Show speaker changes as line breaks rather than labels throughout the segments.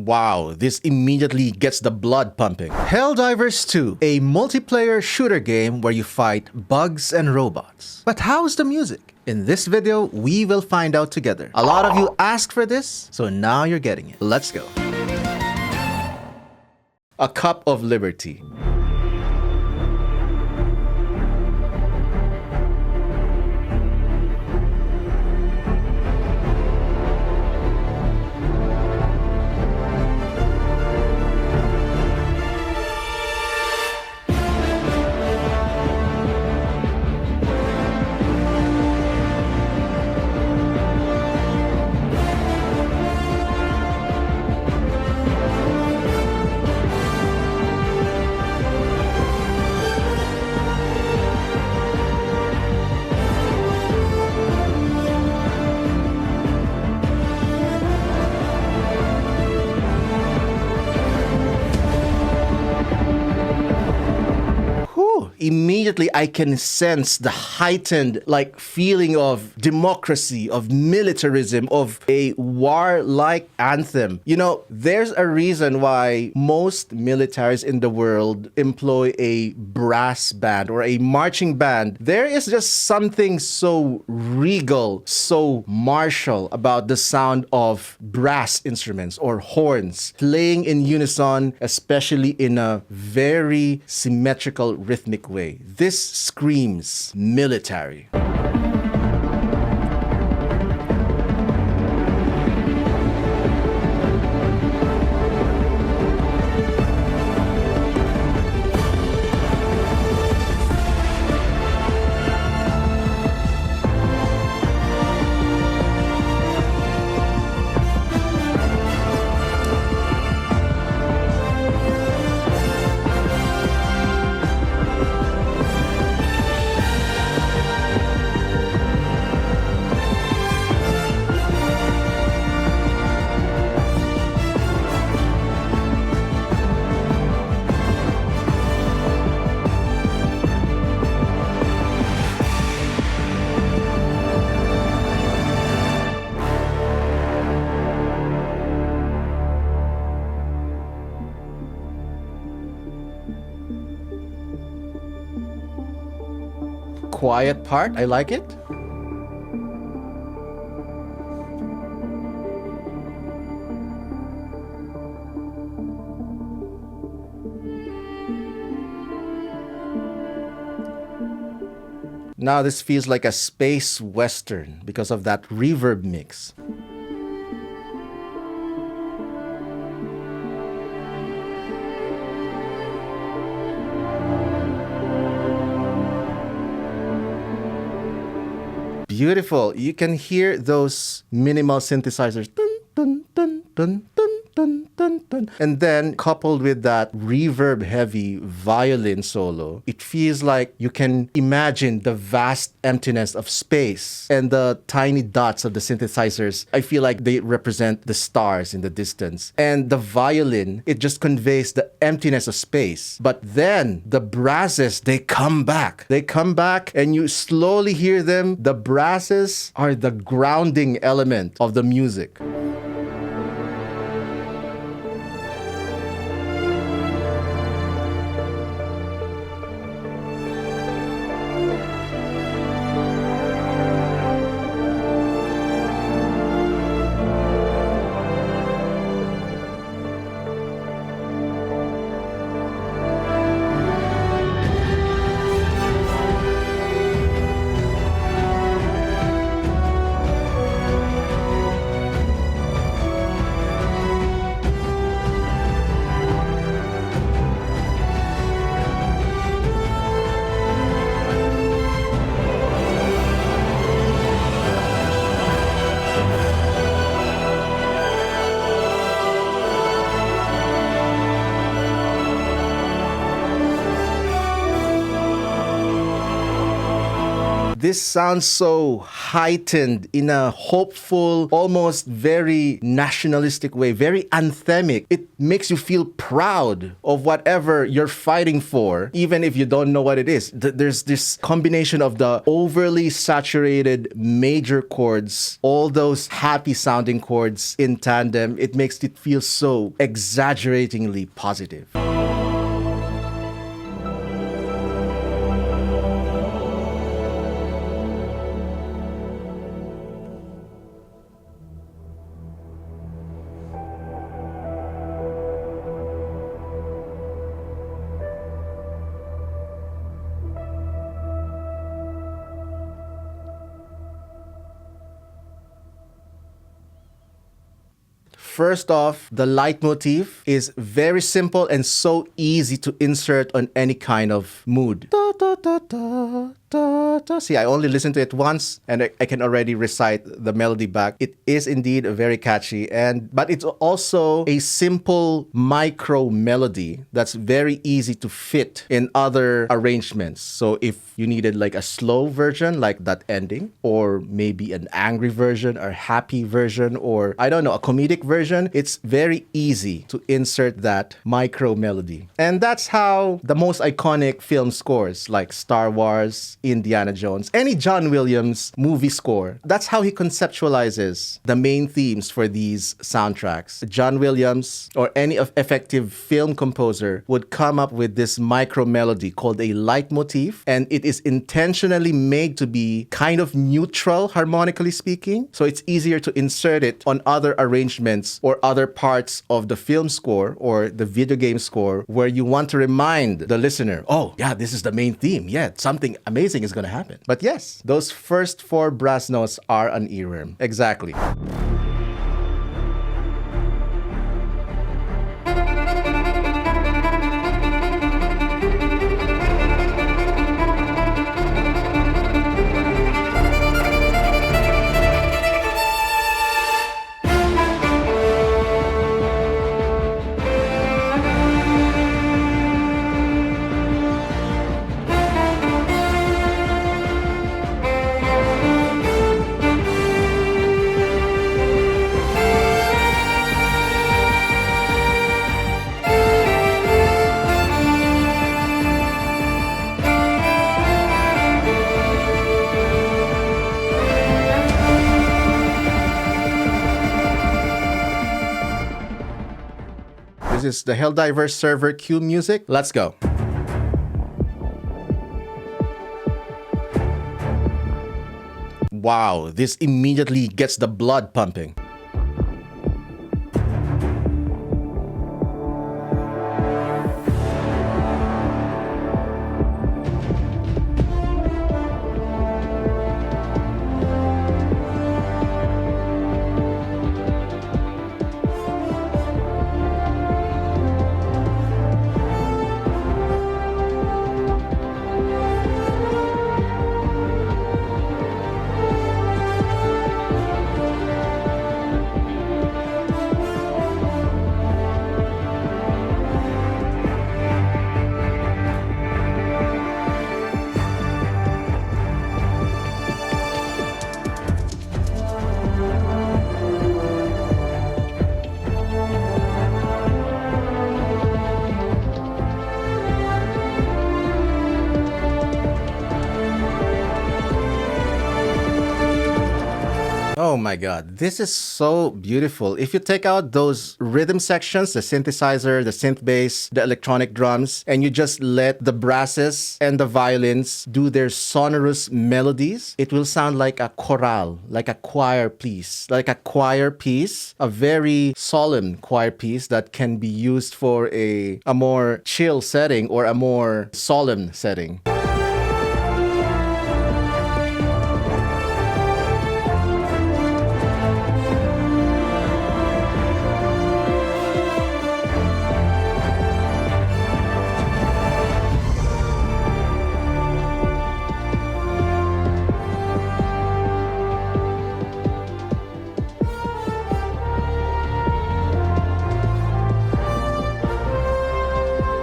Wow, this immediately gets the blood pumping. Helldivers 2, a multiplayer shooter game where you fight bugs and robots. But how's the music? In this video, we will find out together. A lot of you asked for this, so now you're getting it. Let's go. A cup of Liber-tea. Immediately I can sense the heightened feeling of democracy, of militarism, of a war-like anthem. You know, there's a reason why most militaries in the world employ a brass band or a marching band. There is just something so regal, so martial about the sound of brass instruments or horns playing in unison, especially in a very symmetrical, rhythmic way. This screams military. Quiet part, I like it. Now this feels like a space western because of that reverb mix. Beautiful. You can hear those minimal synthesizers. Dun, dun, dun, dun, dun, dun, dun, dun. And then coupled with that reverb-heavy violin solo, it feels like you can imagine the vast emptiness of space. And the tiny dots of the synthesizers, I feel like they represent the stars in the distance. And the violin, it just conveys the emptiness of space. But then the brasses, they come back. They come back and you slowly hear them. The brasses are the grounding element of the music. This sounds so heightened in a hopeful, almost very nationalistic way, very anthemic. It makes you feel proud of whatever you're fighting for, even if you don't know what it is. There's this combination of the overly saturated major chords, all those happy sounding chords in tandem. It makes it feel so exaggeratingly positive. First off, the leitmotif is very simple and so easy to insert on any kind of mood. Da, da, da, da, da, da. See, I only listened to it once and I can already recite the melody back. It is indeed very catchy, but it's also a simple micro melody that's very easy to fit in other arrangements. So if you needed like a slow version, like that ending, or maybe an angry version or happy version, or I don't know, a comedic version, it's very easy to insert that micro melody. And that's how the most iconic film scores like Star Wars, Indiana Jones, any John Williams movie score, that's how he conceptualizes the main themes for these soundtracks. John Williams or any effective film composer would come up with this micro melody called a leitmotif, and it is intentionally made to be kind of neutral harmonically speaking, so it's easier to insert it on other arrangements or other parts of the film score or the video game score where you want to remind the listener, oh yeah, this is the main theme, yeah, something amazing is going to happen. But yes, those first 4 brass notes are an earworm. Exactly. This is the Helldivers server cue music. Let's go. Wow, this immediately gets the blood pumping. Oh my God, this is so beautiful. If you take out those rhythm sections, the synthesizer, the synth bass, the electronic drums, and you just let the brasses and the violins do their sonorous melodies, it will sound like a chorale, like a choir piece, a very solemn choir piece that can be used for a more chill setting or a more solemn setting.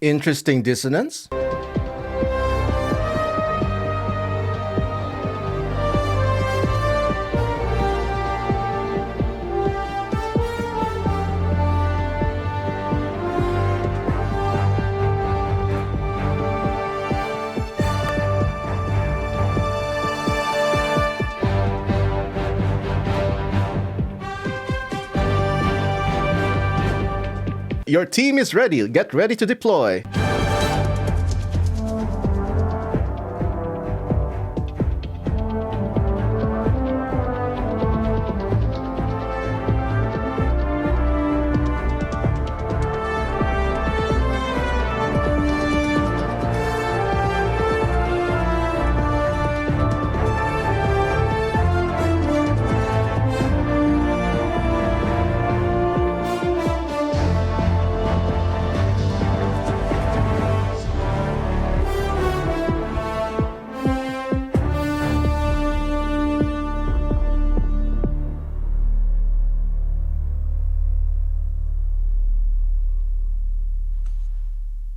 Interesting dissonance. Your team is ready. Get ready to deploy.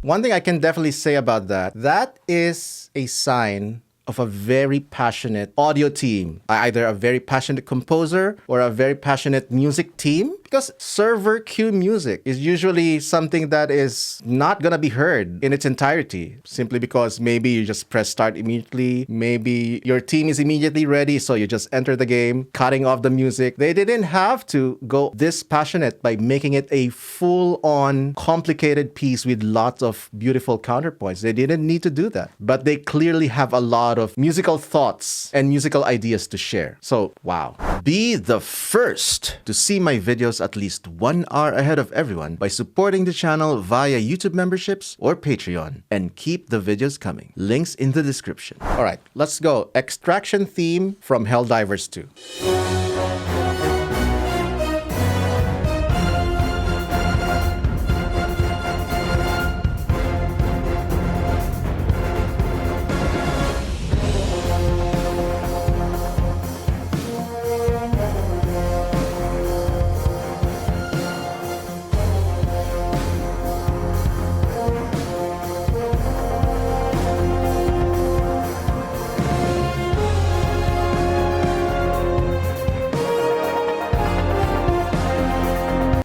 One thing I can definitely say about that is a sign of a very passionate audio team, either a very passionate composer or a very passionate music team. Because server cue music is usually something that is not gonna be heard in its entirety, simply because maybe you just press start immediately, maybe your team is immediately ready, so you just enter the game, cutting off the music. They didn't have to go this passionate by making it a full-on complicated piece with lots of beautiful counterpoints. They didn't need to do that, but they clearly have a lot of musical thoughts and musical ideas to share. So, wow. Be the first to see my videos at least 1 hour ahead of everyone by supporting the channel via YouTube memberships or Patreon, and keep the videos coming. Links in the description. All right, let's go. Extraction theme from Helldivers 2.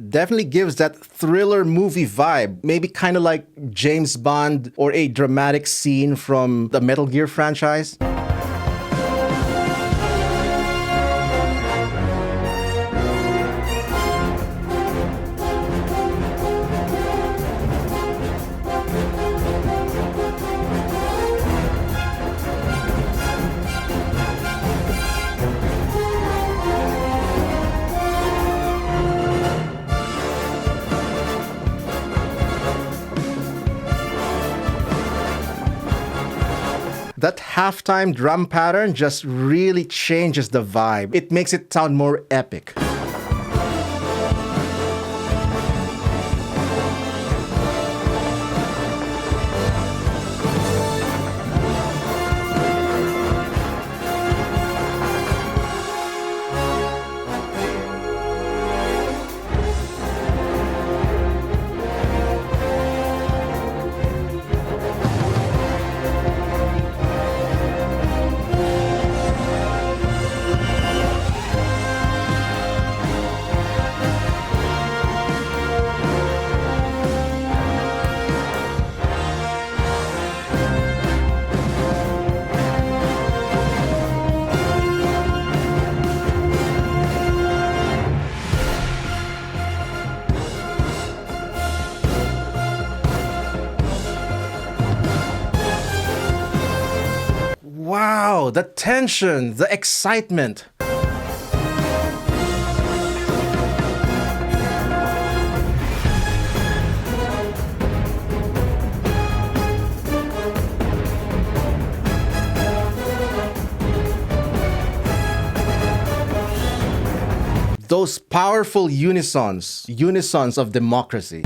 Definitely gives that thriller movie vibe, maybe kind of like James Bond or a dramatic scene from the Metal Gear franchise. That halftime drum pattern just really changes the vibe. It makes it sound more epic. Wow, the tension, the excitement. Those powerful unisons of democracy.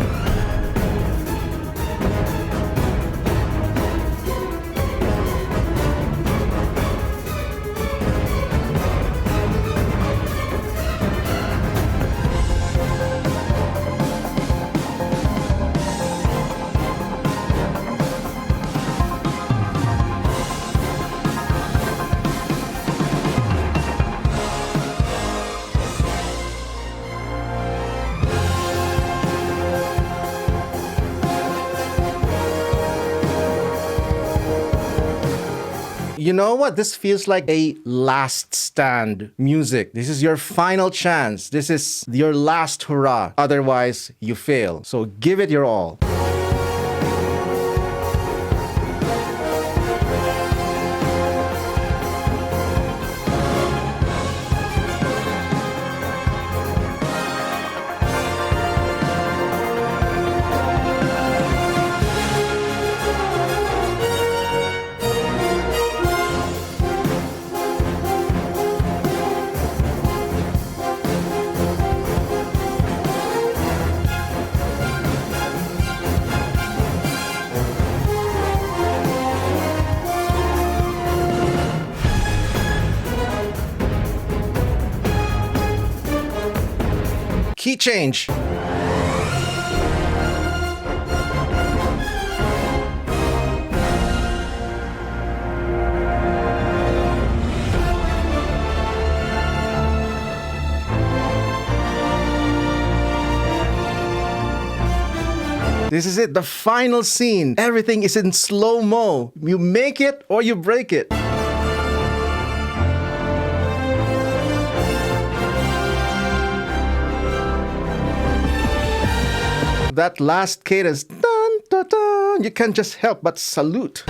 You know what? This feels like a last stand music. This is your final chance. This is your last hurrah. Otherwise, you fail. So give it your all. Key change. This is it, the final scene. Everything is in slow-mo. You make it or you break it. That last cadence, dun, dun, dun, you can't just help but salute.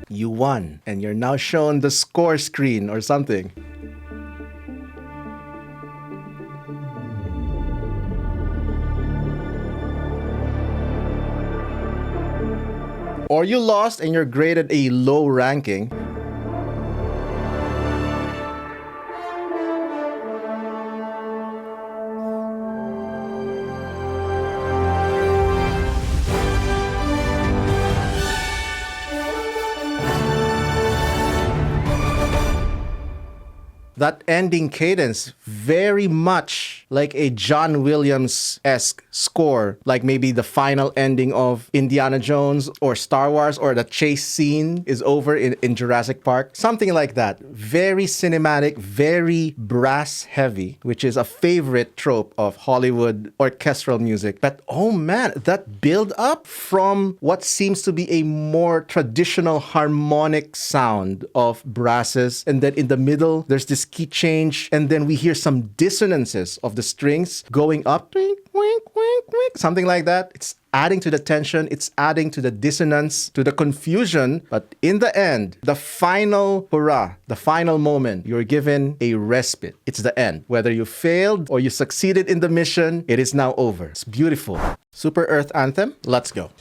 You won, and you're now shown the score screen or something. Or you lost and you're graded a low ranking. That ending cadence, very much like a John Williams-esque score, like maybe the final ending of Indiana Jones or Star Wars, or the chase scene is over in Jurassic Park. Something like that. Very cinematic, very brass heavy, which is a favorite trope of Hollywood orchestral music. But oh man, that build up from what seems to be a more traditional harmonic sound of brasses, and then in the middle, there's this key change, and then we hear some dissonances of the strings going up, wink, wink, wink, wink, something like that. It's adding to the tension, it's adding to the dissonance, to the confusion, but in the end, the final hurrah, the final moment, you're given a respite. It's the end. Whether you failed or you succeeded in the mission, it is now over. It's beautiful. Super Earth Anthem, let's go.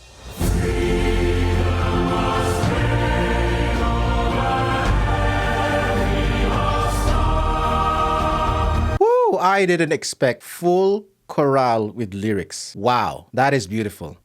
I didn't expect full chorale with lyrics. Wow, that is beautiful.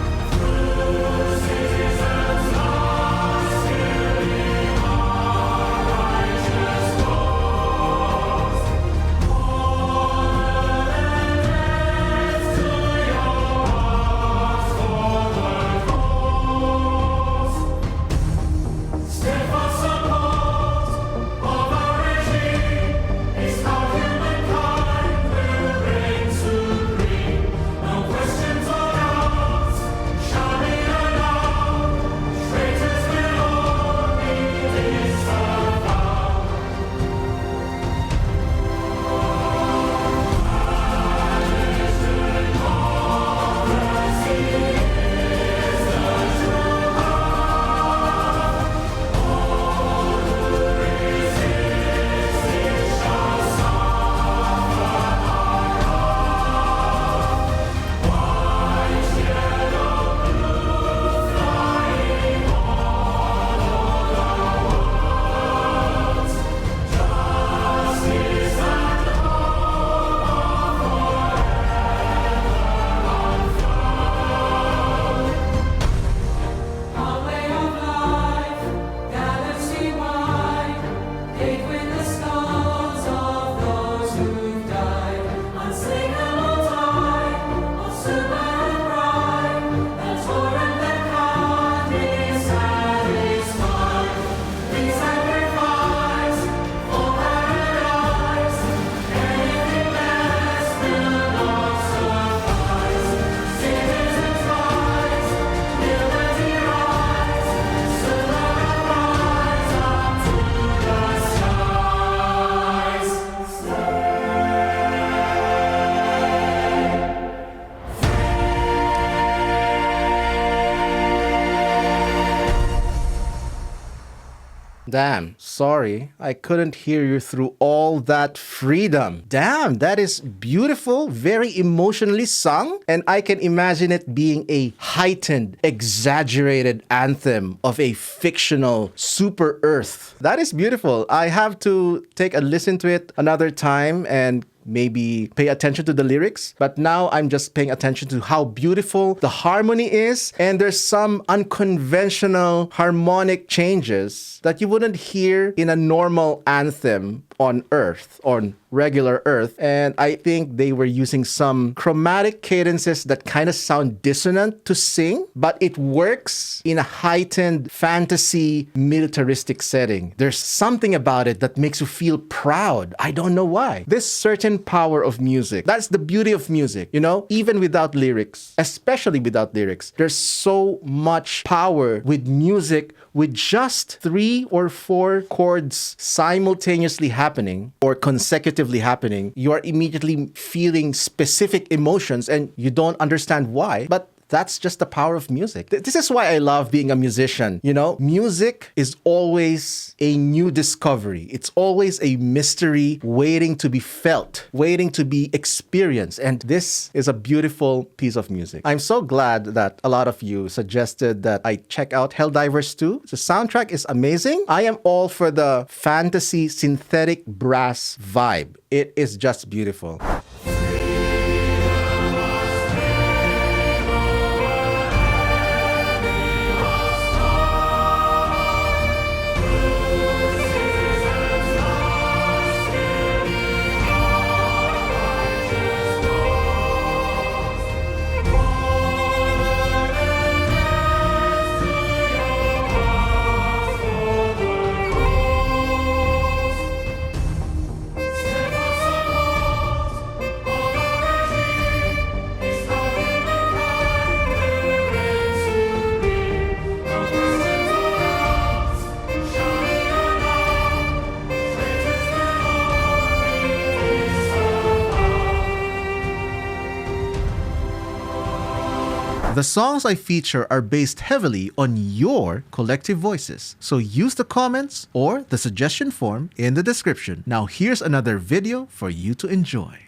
Damn, sorry, I couldn't hear you through all that freedom. Damn, that is beautiful, very emotionally sung, and I can imagine it being a heightened, exaggerated anthem of a fictional super Earth. That is beautiful. I have to take a listen to it another time and maybe pay attention to the lyrics, but now I'm just paying attention to how beautiful the harmony is, and there's some unconventional harmonic changes that you wouldn't hear in a normal anthem on Earth, on regular Earth. And I think they were using some chromatic cadences that kind of sound dissonant to sing, but it works in a heightened fantasy militaristic setting. There's something about it that makes you feel proud. I don't know why. This certain power of music. That's the beauty of music, you know? Even without lyrics, especially without lyrics, there's so much power with music with just 3 or 4 chords simultaneously happening or consecutively happening. You are immediately feeling specific emotions and you don't understand why, but that's just the power of music. This is why I love being a musician. You know, music is always a new discovery. It's always a mystery waiting to be felt, waiting to be experienced. And this is a beautiful piece of music. I'm so glad that a lot of you suggested that I check out Helldivers 2. The soundtrack is amazing. I am all for the fantasy synthetic brass vibe. It is just beautiful. The songs I feature are based heavily on your collective voices, so use the comments or the suggestion form in the description. Now here's another video for you to enjoy.